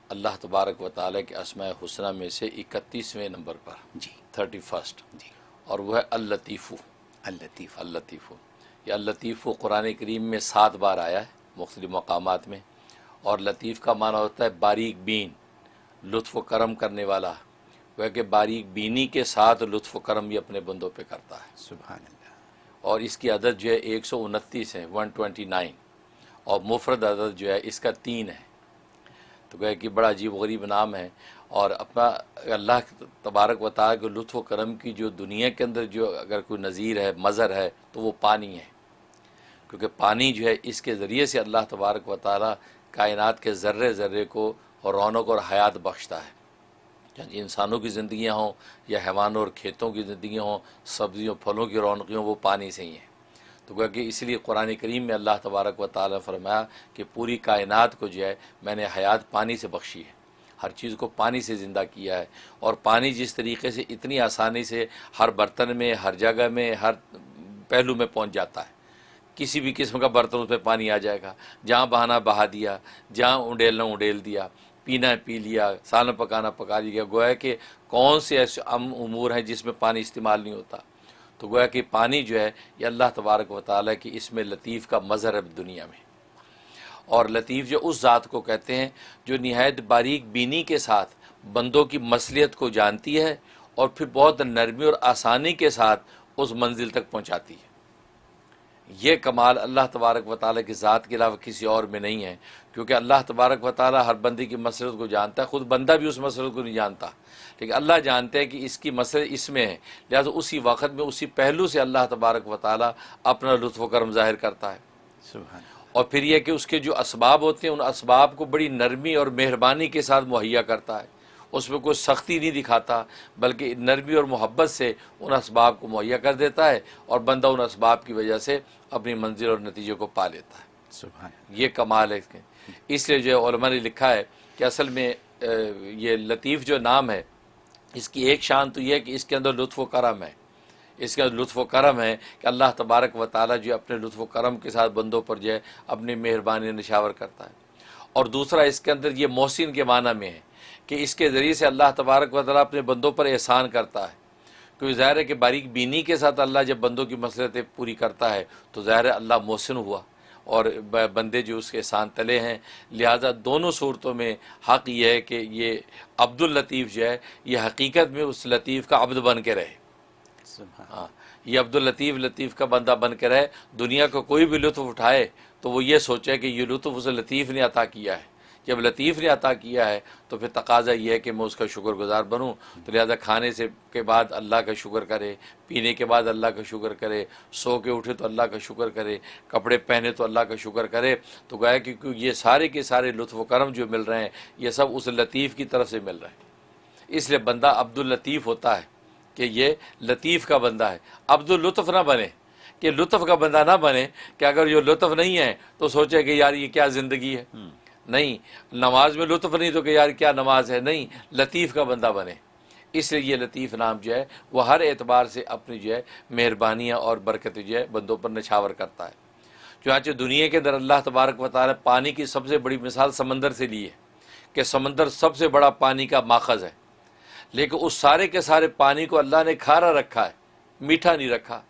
اللہ تبارک و تعالیٰ کے اسماء حسنہ میں سے 31ویں نمبر پر جی 31 جی اور وہ ہے اللطیف۔ اللطیف، اللطیف، یہ اللطیف قرآن کریم میں 7 بار آیا ہے مختلف مقامات میں، اور لطیف کا معنی ہوتا ہے باریک بین، لطف و کرم کرنے والا، وہ کہ باریک بینی کے ساتھ لطف و کرم بھی اپنے بندوں پہ کرتا ہے۔ سبحان اللہ۔ اور اس کی عدد جو ہے 129 ہے، 129، اور مفرد عدد جو ہے اس کا 3 ہے، تو گویا کہ بڑا عجیب و غریب نام ہے۔ اور اپنا اللہ تبارک و تعالیٰ کے لطف و کرم کی جو دنیا کے اندر جو اگر کوئی نظیر ہے، مظہر ہے، تو وہ پانی ہے، کیونکہ پانی جو ہے اس کے ذریعے سے اللہ تبارک و تعالیٰ کائنات کے ذرے ذرے کو رونق اور حیات بخشتا ہے، چاہے انسانوں کی زندگیاں ہوں یا حیوانوں اور کھیتوں کی زندگیاں ہوں، سبزیوں پھلوں کی رونقیں ہوں، وہ پانی سے ہی ہیں۔ تو گویا کہ اس لیے قرآن کریم میں اللہ تبارک و تعالیٰ نے فرمایا کہ پوری کائنات کو جو ہے میں نے حیات پانی سے بخشی ہے، ہر چیز کو پانی سے زندہ کیا ہے، اور پانی جس طریقے سے اتنی آسانی سے ہر برتن میں، ہر جگہ میں، ہر پہلو میں پہنچ جاتا ہے، کسی بھی قسم کا برتن اس میں پانی آ جائے گا، جہاں بہانا بہا دیا، جہاں اونڈیلنا اونڈیل دیا، پینا ہے پی لیا، سالن پکانا پکا لیا، گویا کہ کون سے ایسے امور ہیں جس میں پانی استعمال نہیں ہوتا۔ تو گویا کہ پانی جو ہے یہ اللہ تبارک و تعالیٰ کی اس میں لطیف کا مظہر ہے دنیا میں۔ اور لطیف جو اس ذات کو کہتے ہیں جو نہایت باریک بینی کے ساتھ بندوں کی مصلحت کو جانتی ہے، اور پھر بہت نرمی اور آسانی کے ساتھ اس منزل تک پہنچاتی ہے۔ یہ کمال اللہ تبارک و تعالیٰ کی ذات کے علاوہ کسی اور میں نہیں ہے، کیونکہ اللہ تبارک و تعالیٰ ہر بندے کی مصلحت کو جانتا ہے، خود بندہ بھی اس مصلحت کو نہیں جانتا، لیکن اللہ جانتے ہیں کہ اس کی مصلحت اس میں ہے، لہذا اسی وقت میں اسی پہلو سے اللہ تبارک و تعالیٰ اپنا لطف و کرم ظاہر کرتا ہے۔ سبحان اللہ۔ اور پھر یہ کہ اس کے جو اسباب ہوتے ہیں ان اسباب کو بڑی نرمی اور مہربانی کے ساتھ مہیا کرتا ہے، اس میں کوئی سختی نہیں دکھاتا، بلکہ نرمی اور محبت سے ان اسباب کو مہیا کر دیتا ہے، اور بندہ ان اسباب کی وجہ سے اپنی منزل اور نتیجے کو پا لیتا ہے۔ سبحان اللہ۔ یہ کمال ہے اس کے۔ اس لیے جو علماء نے لکھا ہے کہ اصل میں یہ لطیف جو نام ہے اس کی ایک شان تو یہ ہے کہ اس کے اندر لطف و کرم ہے، اس کا لطف و کرم ہے کہ اللہ تبارک و تعالیٰ جو اپنے لطف و کرم کے ساتھ بندوں پر جو ہے اپنی مہربانی نشاور کرتا ہے۔ اور دوسرا اس کے اندر یہ محسن کے معنی میں ہے کہ اس کے ذریعے سے اللہ تبارک و تعالیٰ اپنے بندوں پر احسان کرتا ہے، کیونکہ ظاہر ہے کہ باریک بینی کے ساتھ اللہ جب بندوں کی مصلحتیں پوری کرتا ہے تو ظاہر ہے اللہ محسن ہوا، اور بندے جو اس کے احسان تلے ہیں، لہذا دونوں صورتوں میں حق یہ ہے کہ یہ عبد اللطیف جو ہے یہ حقیقت میں اس لطیف کا عبد بن کے رہے۔ سبحان ہاں، یہ عبد اللطیف لطیف کا بندہ بن کے رہے، دنیا کا کوئی بھی لطف اٹھائے تو وہ یہ سوچے کہ یہ لطف اسے لطیف نے عطا کیا ہے۔ جب لطیف نے عطا کیا ہے تو پھر تقاضا یہ ہے کہ میں اس کا شکر گزار بنوں، تو لہذا کھانے سے کے بعد اللہ کا شکر کرے، پینے کے بعد اللہ کا شکر کرے، سو کے اٹھے تو اللہ کا شکر کرے، کپڑے پہنے تو اللہ کا شکر کرے۔ تو گویا کہ یہ سارے کے سارے لطف و کرم جو مل رہے ہیں یہ سب اس لطیف کی طرف سے مل رہے ہیں، اس لیے بندہ عبد اللطیف ہوتا ہے کہ یہ لطیف کا بندہ ہے۔ عبد اللطف نہ بنے، کہ لطف کا بندہ نہ بنے کہ اگر یہ لطف نہیں ہے تو سوچے کہ یار یہ کیا زندگی ہے، نہیں، نماز میں لطف نہیں تو کہ یار کیا نماز ہے، نہیں، لطیف کا بندہ بنے۔ اس لیے یہ لطیف نام جو ہے وہ ہر اعتبار سے اپنی جو ہے مہربانیاں اور برکتیں جو ہے بندوں پر نچھاور کرتا ہے۔ چنانچہ دنیا کے اندر اللہ تبارک و تعالیٰ پانی کی سب سے بڑی مثال سمندر سے لی ہے کہ سمندر سب سے بڑا پانی کا ماخذ ہے، لیکن اس سارے کے سارے پانی کو اللہ نے کھارا رکھا ہے، میٹھا نہیں رکھا،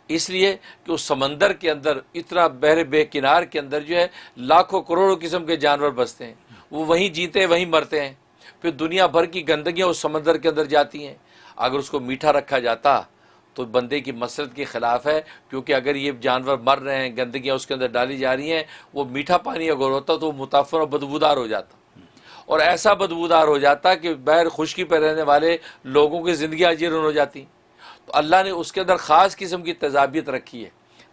اس لیے کہ اس سمندر کے اندر اتنا بحر بے کنار کے اندر جو ہے لاکھوں کروڑوں قسم کے جانور بستے ہیں، وہ وہیں جیتے ہیں وہیں مرتے ہیں، پھر دنیا بھر کی گندگیاں اس سمندر کے اندر جاتی ہیں۔ اگر اس کو میٹھا رکھا جاتا تو بندے کی مصلحت کے خلاف ہے، کیونکہ اگر یہ جانور مر رہے ہیں، گندگیاں اس کے اندر ڈالی جا رہی ہیں، وہ میٹھا پانی اگر ہوتا تو وہ متاثر اور بدبودار ہو جاتا، اور ایسا بدبودار ہو جاتا کہ بحر خشکی پہ رہنے والے لوگوں کی زندگیاں اجیرن ہو جاتی۔ تو اللہ نے اس کے اندر خاص قسم کی تیزابیت رکھی ہے،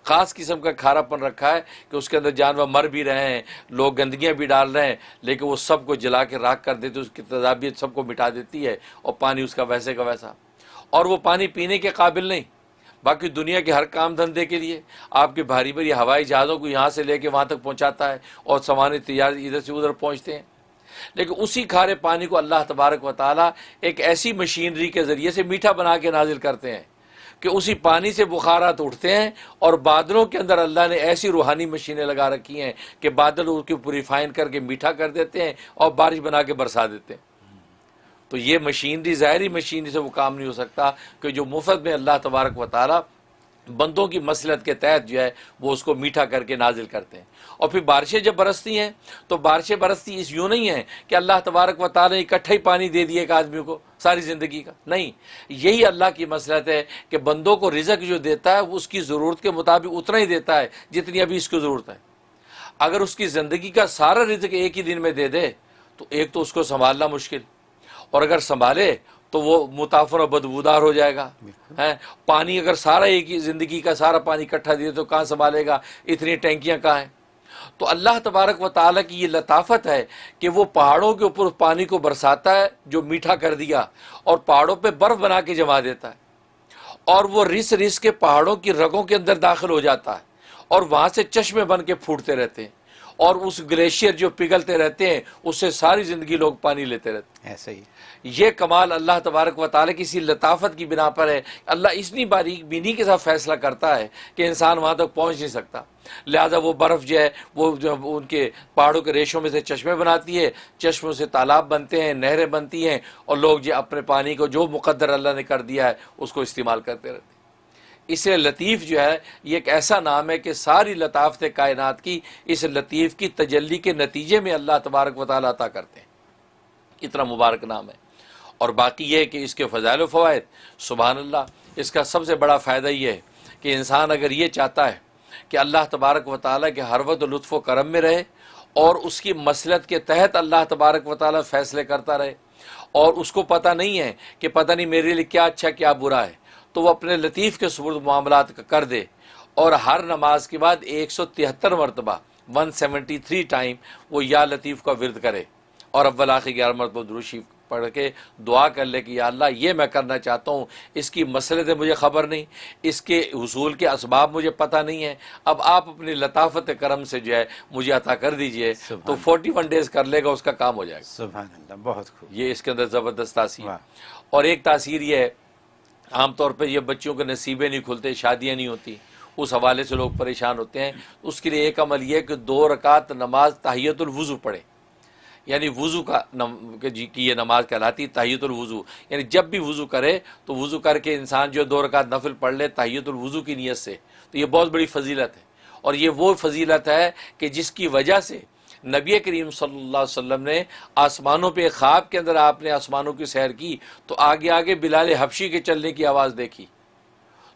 خاص قسم کا کھارا پن رکھا ہے کہ اس کے اندر جانور مر بھی رہے ہیں، لوگ گندگیاں بھی ڈال رہے ہیں، لیکن وہ سب کو جلا کے راکھ کر دیتے، اس کی تیزابیت سب کو مٹا دیتی ہے، اور پانی اس کا ویسے کا ویسا، اور وہ پانی پینے کے قابل نہیں۔ باقی دنیا کے ہر کام دھندے کے لیے آپ کے بھاری بھاری ہوائی جہازوں کو یہاں سے لے کے وہاں تک پہنچاتا ہے، اور سامان تجارت ادھر سے ادھر پہنچتے ہیں، لیکن اسی کھارے پانی کو اللہ تبارک و تعالیٰ ایک ایسی مشینری کے ذریعے سے میٹھا بنا کے نازل کرتے ہیں کہ اسی پانی سے بخارات اٹھتے ہیں، اور بادلوں کے اندر اللہ نے ایسی روحانی مشینیں لگا رکھی ہیں کہ بادل اس کو پیوریفائن کر کے میٹھا کر دیتے ہیں اور بارش بنا کے برسا دیتے ہیں۔ تو یہ مشینری، ظاہری مشینری سے وہ کام نہیں ہو سکتا کہ جو مفت میں اللہ تبارک و تعالیٰ بندوں کی مصلحت کے تحت جو ہے وہ اس کو میٹھا کر کے نازل کرتے ہیں۔ اور پھر بارشیں جب برستی ہیں تو بارشیں برستی اس یوں نہیں ہیں کہ اللہ تبارک و تعالیٰ نے اکٹھا ہی پانی دے دیا ایک آدمی کو ساری زندگی کا، نہیں، یہی اللہ کی مصلحت ہے کہ بندوں کو رزق جو دیتا ہے وہ اس کی ضرورت کے مطابق اتنا ہی دیتا ہے جتنی ابھی اس کو ضرورت ہے۔ اگر اس کی زندگی کا سارا رزق ایک ہی دن میں دے دے تو ایک تو اس کو سنبھالنا مشکل، اور اگر سنبھالے تو وہ متاثر و بدبودار ہو جائے گا۔ ہیں، پانی اگر سارا ایک ہی زندگی کا سارا پانی اکٹھا دے تو کہاں سنبھالے گا، اتنی ٹینکیاں کہاں ہیں۔ تو اللہ تبارک و تعالیٰ کی یہ لطافت ہے کہ وہ پہاڑوں کے اوپر اس پانی کو برساتا ہے جو میٹھا کر دیا، اور پہاڑوں پہ برف بنا کے جما دیتا ہے، اور وہ رس رس کے پہاڑوں کی رگوں کے اندر داخل ہو جاتا ہے، اور وہاں سے چشمے بن کے پھوٹتے رہتے ہیں، اور اس گلیشیئر جو پگھلتے رہتے ہیں اس سے ساری زندگی لوگ پانی لیتے رہتے ہیں۔ ایسا ہی یہ کمال اللہ تبارک و تعالیٰ کی اسی لطافت کی بنا پر ہے۔ اللہ اتنی باریک بینی کے ساتھ فیصلہ کرتا ہے کہ انسان وہاں تک پہنچ نہیں سکتا، لہذا وہ برف جو ہے وہ جو ان کے پہاڑوں کے ریشوں میں سے چشمے بناتی ہے، چشموں سے تالاب بنتے ہیں، نہریں بنتی ہیں، اور لوگ جو اپنے پانی کو جو مقدر اللہ نے کر دیا ہے اس کو استعمال کرتے رہتے ہیں۔ اس لیے لطیف جو ہے یہ ایک ایسا نام ہے کہ ساری لطافت کائنات کی اس لطیف کی تجلی کے نتیجے میں اللہ تبارک و تعالیٰ عطا کرتے ہیں۔ اتنا مبارک نام ہے۔ اور باقی یہ ہے کہ اس کے فضائل و فوائد، سبحان اللہ، اس کا سب سے بڑا فائدہ یہ ہے کہ انسان اگر یہ چاہتا ہے کہ اللہ تبارک و تعالیٰ کے ہر وقت لطف و کرم میں رہے اور اس کی مصلحت کے تحت اللہ تبارک و تعالیٰ فیصلے کرتا رہے، اور اس کو پتہ نہیں ہے کہ پتہ نہیں میرے لیے کیا اچھا کیا برا ہے، تو وہ اپنے لطیف کے سپرد معاملات کر دے، اور ہر نماز کے بعد 173 مرتبہ 173 ٹائم وہ یا لطیف کا ورد کرے، اور اول آخر 11 مرتبہ درود شریف پڑھ کے دعا کر لے کہ یا اللہ یہ میں کرنا چاہتا ہوں، اس کی مصلحتیں مجھے خبر نہیں، اس کے حصول کے اسباب مجھے پتہ نہیں ہے، اب آپ اپنی لطافت کرم سے جو ہے مجھے عطا کر دیجئے، تو 41 ڈیز کر لے گا، اس کا کام ہو جائے گا۔ سبحان اللہ، بہت خوب، یہ اس کے اندر زبردست تاثیر۔ واہ، اور ایک تاثیر یہ ہے، عام طور پہ یہ بچوں کے نصیبیں نہیں کھلتے، شادیاں نہیں ہوتی، اس حوالے سے لوگ پریشان ہوتے ہیں، اس کے لیے ایک عمل یہ ہے کہ 2 رکعت نماز تحیۃ الوضو پڑھے، یعنی وضو کا کی یہ نماز کہلاتی تحیۃ الوضو، یعنی جب بھی وضو کرے تو وضو کر کے انسان جو 2 رکعت نفل پڑھ لے تحیۃ الوضو کی نیت سے، تو یہ بہت بڑی فضیلت ہے۔ اور یہ وہ فضیلت ہے کہ جس کی وجہ سے نبی کریم صلی اللہ علیہ وسلم نے آسمانوں پہ خواب کے اندر آپ نے آسمانوں کی سیر کی تو آگے آگے بلال حبشی کے چلنے کی آواز دیکھی،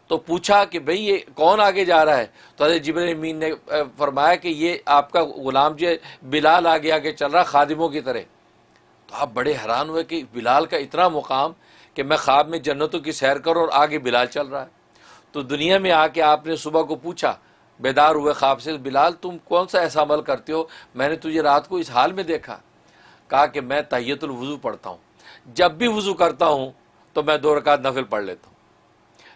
تو پوچھا کہ بھئی یہ کون آگے جا رہا ہے، تو حضرت جبرائیل امین نے فرمایا کہ یہ آپ کا غلام جو ہے بلال آگے آگے چل رہا خادموں کی طرح۔ تو آپ بڑے حیران ہوئے کہ بلال کا اتنا مقام کہ میں خواب میں جنتوں کی سیر کروں اور آگے بلال چل رہا ہے۔ تو دنیا میں آ کے آپ نے صبح کو پوچھا، بیدار ہوئے خواب سے، بلال تم کون سا ایسا عمل کرتے ہو، میں نے تجھے رات کو اس حال میں دیکھا؟ کہا کہ میں تحیۃ الوضو پڑھتا ہوں، جب بھی وضو کرتا ہوں تو میں 2 رکعت نفل پڑھ لیتا ہوں،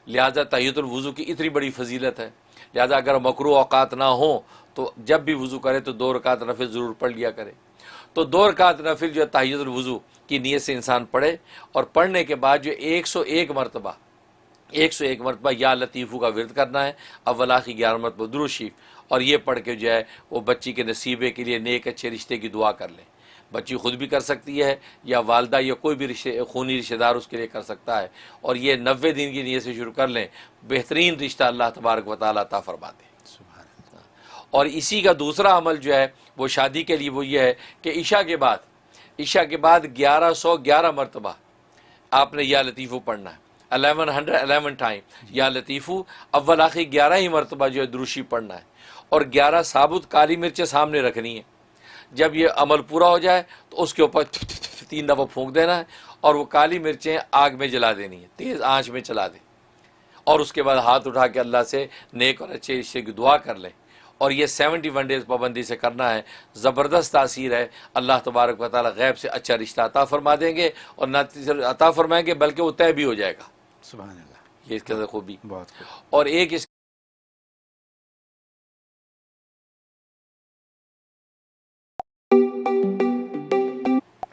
لہذا تحیۃ الوضو کی اتنی بڑی فضیلت ہے، لہذا اگر مکروہ اوقات نہ ہوں تو جب بھی وضو کرے تو 2 رکعت نفل ضرور پڑھ لیا کرے۔ تو 2 رکعت نفل جو تحیۃ الوضو کی نیت سے انسان پڑھے، اور پڑھنے کے بعد جو 101 مرتبہ یا لطیفو کا ورد کرنا ہے، اول آخر 11 مرتبہ درود شریف، اور یہ پڑھ کے جو ہے وہ بچی کے نصیبے کے لیے نیک اچھے رشتے کی دعا کر لیں۔ بچی خود بھی کر سکتی ہے یا والدہ یا کوئی بھی خونی رشتہ دار اس کے لیے کر سکتا ہے، اور یہ 90 دن کی نیت سے شروع کر لیں، بہترین رشتہ اللہ تبارک و تعالیٰ عطا فرماتے ہیں۔ سبحان اللہ، اور اسی کا دوسرا عمل جو ہے وہ شادی کے لیے وہ یہ ہے کہ عشاء کے بعد 1111 مرتبہ آپ نے یا لطیفو پڑھنا ہے، 1111 ٹائم یا لطیفو، اول آخر 11 ہی مرتبہ جو ہے درود شریف پڑھنا ہے، اور 11 ثابت کالی مرچیں سامنے رکھنی ہیں۔ جب یہ عمل پورا ہو جائے تو اس کے اوپر 3 دفعہ پھونک دینا ہے، اور وہ کالی مرچیں آگ میں جلا دینی ہے، تیز آنچ میں چلا دیں، اور اس کے بعد ہاتھ اٹھا کے اللہ سے نیک اور اچھے رشتے کی دعا کر لیں، اور یہ 71 ڈیز پابندی سے کرنا ہے۔ زبردست تاثیر ہے، اللہ تبارک و تعالیٰ غیب سے اچھا رشتہ عطا فرما دیں گے، اور نہ صرف عطا فرمائیں گے بلکہ وہ طے بھی ہو جائے گا۔ سبحان اللہ، یہ اس کے اندر خوبی۔ بہت خوب، اور ایک اس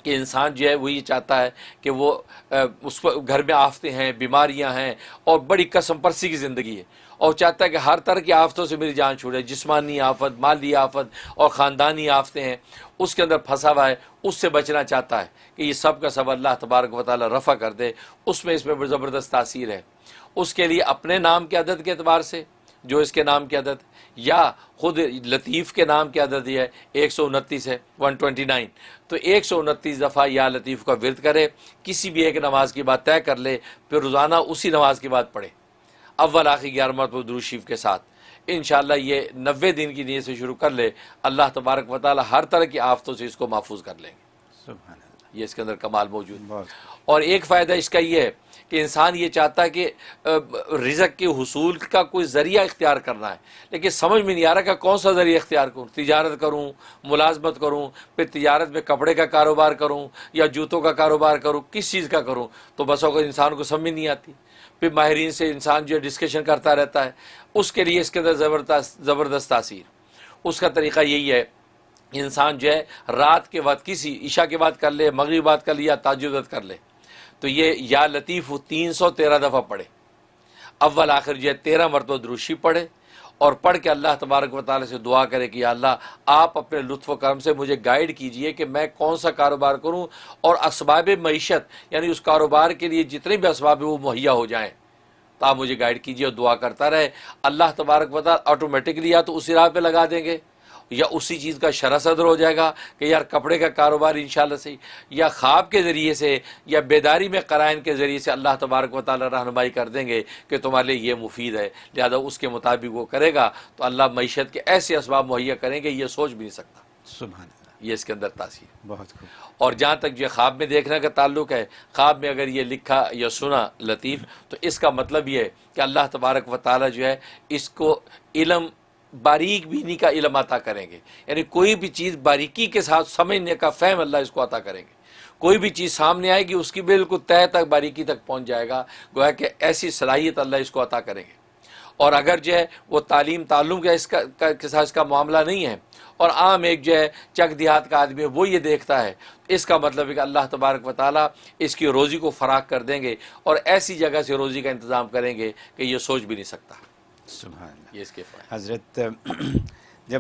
کہ انسان جو ہے وہ یہ چاہتا ہے کہ وہ اس کو گھر میں آفتیں ہیں، بیماریاں ہیں اور بڑی قسم پرسی کی زندگی ہے، اور چاہتا ہے کہ ہر طرح کی آفتوں سے میری جان چھوڑے، جسمانی آفت، مالی آفت اور خاندانی آفتیں ہیں، اس کے اندر پھنسا ہوا ہے، اس سے بچنا چاہتا ہے کہ یہ سب کا سب اللہ تبارک و تعالی رفع کر دے۔ اس میں زبردست تاثیر ہے اس کے لیے اپنے نام کے عدد کے اعتبار سے، جو اس کے نام کی عدد، یا خود لطیف کے نام کی عدد یہ ہے 129 ہے، 129، تو 129 دفعہ یا لطیف کا ورد کرے، کسی بھی ایک نماز کی بات طے کر لے، پھر روزانہ اسی نماز کی بات پڑھے، اول آخر 11 مرتبہ درود شریف کے ساتھ، انشاءاللہ یہ 90 دن کی نیت سے شروع کر لے، اللہ تبارک و تعالی ہر طرح کی آفتوں سے اس کو محفوظ کر لیں گے۔ سبحان اللہ، یہ اس کے اندر کمال موجود ہے۔ بہت اور ایک فائدہ اس کا یہ ہے کہ انسان یہ چاہتا ہے کہ رزق کے حصول کا کوئی ذریعہ اختیار کرنا ہے، لیکن سمجھ میں نہیں آ رہا کہ کون سا ذریعہ اختیار کروں، تجارت کروں، ملازمت کروں، پھر تجارت میں کپڑے کا کاروبار کروں یا جوتوں کا کاروبار کروں، کس چیز کا کروں، تو بس اوقات انسان کو سمجھ نہیں آتی، پھر ماہرین سے انسان جو ہے ڈسکشن کرتا رہتا ہے، اس کے لیے اس کے اندر زبردست تاثیر۔ اس کا طریقہ یہی ہے، انسان جو ہے رات کے وقت کسی عشاء کے بعد کر لے، مغرب بعد کر لے یا تہجد وقت کر لے، تو یہ یا لطیف 313 دفعہ پڑھے، اول آخر جو ہے 13 مرتبہ درود شریف پڑھے، اور پڑھ کے اللہ تبارک و تعالی سے دعا کرے کہ یا اللہ آپ اپنے لطف و کرم سے مجھے گائیڈ کیجئے کہ میں کون سا کاروبار کروں، اور اسباب معیشت یعنی اس کاروبار کے لیے جتنے بھی اسباب ہیں وہ مہیا ہو جائیں، تو آپ مجھے گائیڈ کیجئے، اور دعا کرتا رہے۔ اللہ تبارک و تعالی آٹومیٹکلی یا تو اسی راہ پہ لگا دیں گے، یا اسی چیز کا شرح صدر ہو جائے گا کہ یار کپڑے کا کاروبار انشاءاللہ سے، یا خواب کے ذریعے سے یا بیداری میں قرائن کے ذریعے سے اللہ تبارک و تعالی رہنمائی کر دیں گے کہ تمہارے لیے یہ مفید ہے، لہذا اس کے مطابق وہ کرے گا تو اللہ معیشت کے ایسے اسباب مہیا کریں گے یہ سوچ بھی نہیں سکتا۔ سبحان اللہ، یہ اس کے اندر تاثیر۔ بہت خوب، اور جہاں تک جو خواب میں دیکھنے کا تعلق ہے، خواب میں اگر یہ لکھا یا سنا لطیف، تو اس کا مطلب یہ ہے کہ اللہ تبارک و تعالی جو ہے اس کو علم، باریک بینی کا علم عطا کریں گے، یعنی کوئی بھی چیز باریکی کے ساتھ سمجھنے کا فہم اللہ اس کو عطا کریں گے، کوئی بھی چیز سامنے آئے گی اس کی بالکل تہہ تک باریکی تک پہنچ جائے گا، گویا کہ ایسی صلاحیت اللہ اس کو عطا کریں گے۔ اور اگر جو ہے وہ تعلیم کا کے ساتھ اس کا معاملہ نہیں ہے، اور عام ایک جو ہے چک دیہات کا آدمی ہے وہ یہ دیکھتا ہے، اس کا مطلب ہے کہ اللہ تبارک و تعالیٰ اس کی روزی کو فراخ کر دیں گے، اور ایسی جگہ سے روزی کا انتظام کریں گے کہ یہ سوچ بھی نہیں سکتا۔ سبحان اللہ۔ یہ اس کے فائدے۔ حضرت